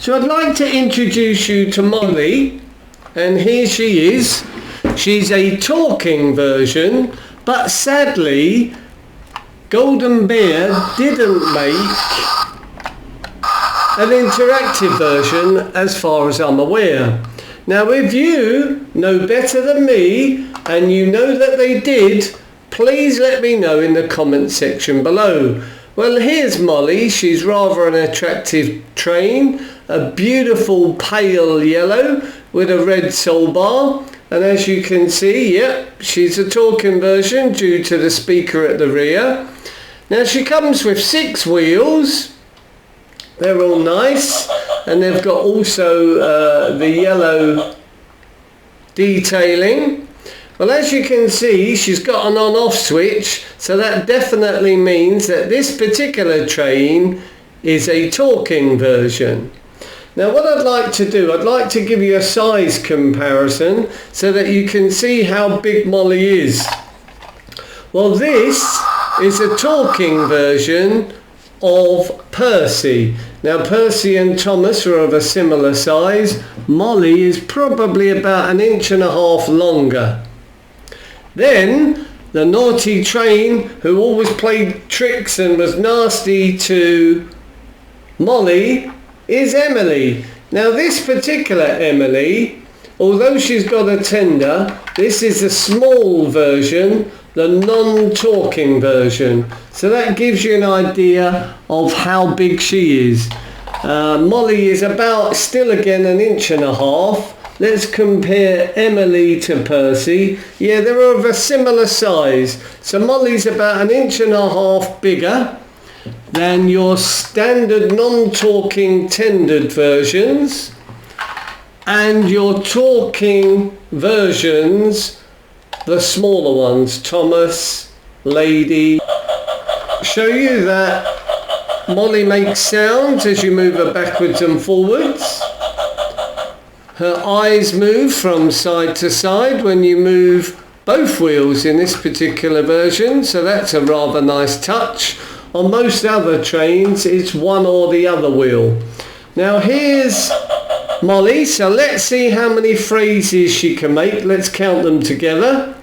So I'd like to introduce you to Molly, and here she is. She's a talking version, but sadly Golden Bear didn't make an interactive version as far as I'm aware. Now if you know better than me and you know that they did, please let me know in the comment section below. Well, here's Molly. She's rather an attractive train, a beautiful pale yellow with a red soul bar, and as you can see, yep, she's a talking version due to the speaker at the rear. Now she comes with 6 wheels. They're all nice, and they've got also the yellow detailing. Well, as you can see, she's got an on-off switch, so that definitely means that this particular train is a talking version. Now what I'd like to do, I'd like to give you a size comparison so that you can see how big Molly is. Well, this is a talking version of Percy. Now Percy and Thomas are of a similar size. Molly is probably about 1.5 inches longer. Then the naughty train who always played tricks and was nasty to Molly is Emily. Now this particular Emily, although she's got a tender, this is a small version, the non-talking version. So that gives you an idea of how big she is. Molly is about, still again, 1.5 inches. Let's compare Emily to Percy. Yeah, they're of a similar size. So Molly's about 1.5 inches bigger than your standard non-talking tendered versions, and your talking versions, the smaller ones, Thomas, Lady. Show you that Molly makes sounds as you move her backwards and forwards. Her eyes move from side to side when you move both wheels in this particular version, so that's a rather nice touch. On most other trains it's one or the other wheel. Now here's Molly, so let's see how many phrases she can make. Let's count them together.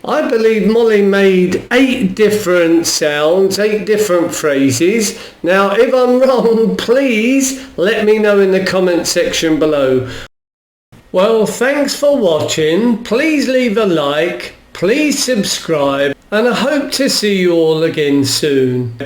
I believe Molly made 8 different sounds, 8 different phrases. Now if I'm wrong, please let me know in the comment section below. Well, thanks for watching. Please leave a like, please subscribe, and I hope to see you all again soon.